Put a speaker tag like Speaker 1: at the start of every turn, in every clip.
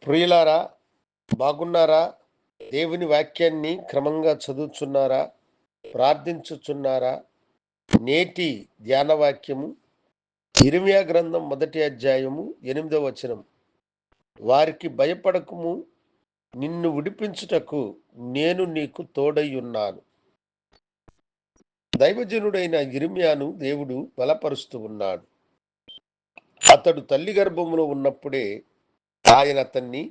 Speaker 1: ప్రియులారా, బాగున్నారా? దేవుని వాక్యాన్ని క్రమంగా చదువుచున్నారా? ప్రార్థించుచున్నారా? నేటి ధ్యాన వాక్యము ఇర్మీయా గ్రంథం 1వ అధ్యాయము 8వ వచనం. వారికి భయపడకుము, నిన్ను విడిపించుటకు నేను నీకు తోడైయున్నాను. దైవజనుడైన ఇర్మీయాను దేవుడు బలపరుస్తూ ఉన్నాడు. అతడు తల్లి గర్భములో ఉన్నప్పుడే ఆయన అతన్ని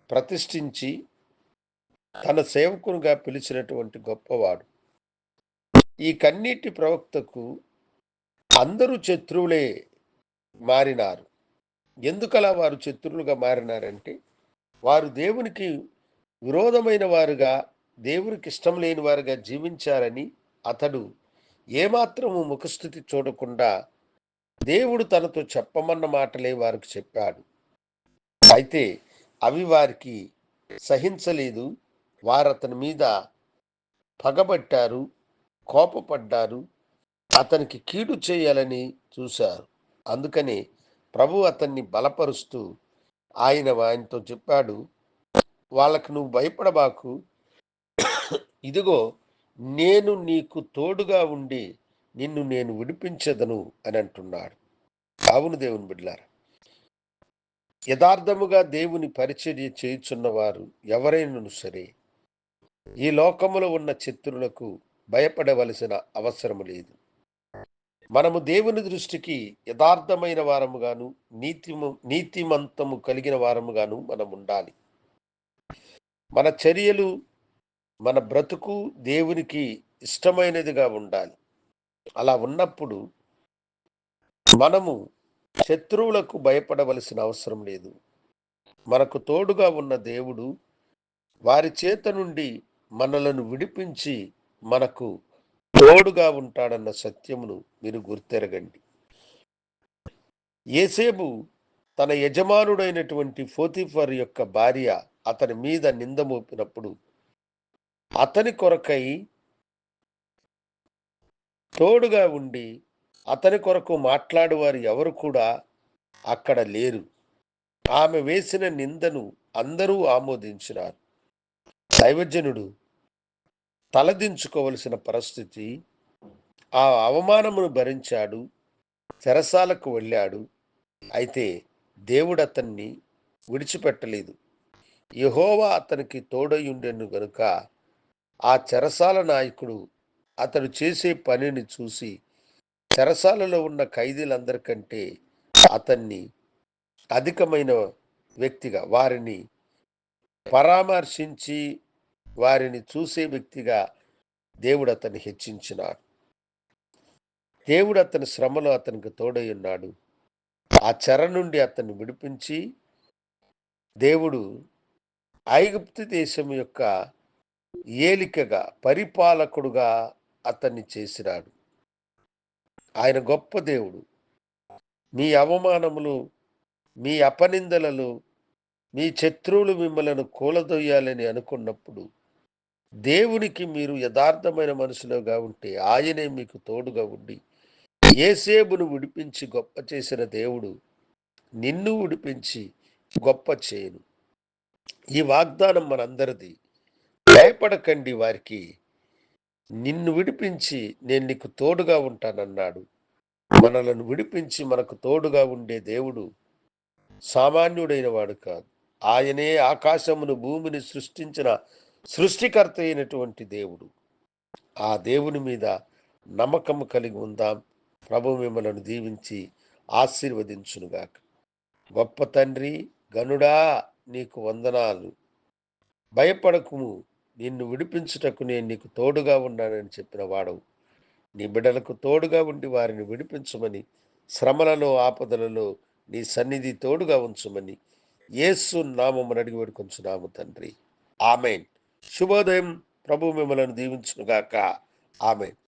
Speaker 1: ప్రతిష్ఠించి తన సేవకునిగా పిలిచినటువంటి గొప్పవాడు. ఈ కన్నీటి ప్రవక్తకు అందరూ శత్రువులే మారినారు. ఎందుకలా వారు శత్రువులుగా మారినారంటే, వారు దేవునికి విరోధమైన వారుగా, దేవునికి ఇష్టం లేని వారుగా జీవించారని అతడు ఏమాత్రము ముఖస్థుతి చూడకుండా దేవుడు తనతో చెప్పమన్న మాటలే వారికి చెప్పాడు. అయితే అవి వారికి సహించలేదు. వారు అతని మీద పగబట్టారు, కోపపడ్డారు, అతనికి కీడు చేయాలని చూశారు. అందుకని ప్రభు అతన్ని బలపరుస్తూ ఆయనతో చెప్పాడు, వాళ్ళకు నువ్వు భయపడబాకు, ఇదిగో నేను నీకు తోడుగా ఉండి నిన్ను నేను విడిపించదను అని అంటున్నాడు. అవును దేవుని బిడ్డలారా, యథార్థముగా దేవుని పరిచర్య చేయుచున్నవారు ఎవరైనా సరే ఈ లోకములో ఉన్న శత్రువులకు భయపడవలసిన అవసరం లేదు. మనము దేవుని దృష్టికి యథార్థమైన వారముగాను, నీతిమంతము కలిగిన వారముగాను మనం ఉండాలి. మన చర్యలు, మన బ్రతుకు దేవునికి ఇష్టమైనదిగా ఉండాలి. అలా ఉన్నప్పుడు మనము శత్రువులకు భయపడవలసిన అవసరం లేదు. మనకు తోడుగా ఉన్న దేవుడు వారి చేత నుండి మనలను విడిపించి మనకు తోడుగా ఉంటాడన్న సత్యమును మీరు గుర్తెరగండి. యోసేపు తన యజమానుడైనటువంటి పోతీఫర్ యొక్క భార్య అతని మీద నింద మోపినప్పుడు అతని కొరకై తోడుగా ఉండి అతని కొరకు మాట్లాడేవారు ఎవరు కూడా అక్కడ లేరు. ఆమె వేసిన నిందను అందరూ ఆమోదించినారు. దైవజనుడు తలదించుకోవలసిన పరిస్థితి, ఆ అవమానమును భరించాడు, చెరసాలకు వెళ్ళాడు. అయితే దేవుడు అతన్ని విడిచిపెట్టలేదు. యెహోవా అతనికి తోడయుండెను గనుక ఆ చెరసాల నాయకుడు అతడు చేసే పనిని చూసి చెరసాలలో ఉన్న ఖైదీలందరికంటే అతన్ని అధికమైన వ్యక్తిగా, వారిని పరామర్శించి వారిని చూసే వ్యక్తిగా దేవుడు అతన్ని హెచ్చించినాడు. దేవుడు అతని శ్రమలో అతనికి తోడై ఉన్నాడు. ఆ చెర నుండి అతన్ని విడిపించి దేవుడు ఐగుప్తు దేశం యొక్క ఏలికగా, పరిపాలకుడుగా అతన్ని చేసినాడు. ఆయన గొప్ప దేవుడు. మీ అవమానములు, మీ అపనిందలలో మీ శత్రువులు మిమ్మలను కూలదొయ్యాలని అనుకున్నప్పుడు దేవునికి మీరు యథార్థమైన మనుషులుగా ఉంటే ఆయనే మీకు తోడుగా ఉండి యోసేపును విడిపించి గొప్ప చేసిన దేవుడు నిన్ను విడిపించి గొప్ప చేయను. ఈ వాగ్దానం మనందరిది. భయపడకండి, వారికి నిన్ను విడిపించి నేను నీకు తోడుగా ఉంటానన్నాడు. మనలను విడిపించి మనకు తోడుగా ఉండే దేవుడు సామాన్యుడైన వాడు కాదు. ఆయనే ఆకాశమును భూమిని సృష్టించిన సృష్టికర్త అయినటువంటి దేవుడు. ఆ దేవుని మీద నమ్మకము కలిగి ఉందాం. ప్రభు మిమ్మలను దీవించి ఆశీర్వదించునుగాక. గొప్ప తండ్రి, గనుడా, నీకు వందనాలు. భయపడకుము, నిన్ను విడిపించుటకు నేను నీకు తోడుగా ఉన్నానని చెప్పిన వాడవు. నీ బిడ్డలకు తోడుగా ఉండి వారిని విడిపించమని, శ్రమలలో ఆపదలలో నీ సన్నిధి తోడుగా ఉంచమని యేసు నామమున అడిగి వేడుకొంచున్నాము తండ్రి. ఆమేన్. శుభోదయం. ప్రభు మిమ్మలను దీవించునుగాక. ఆమేన్.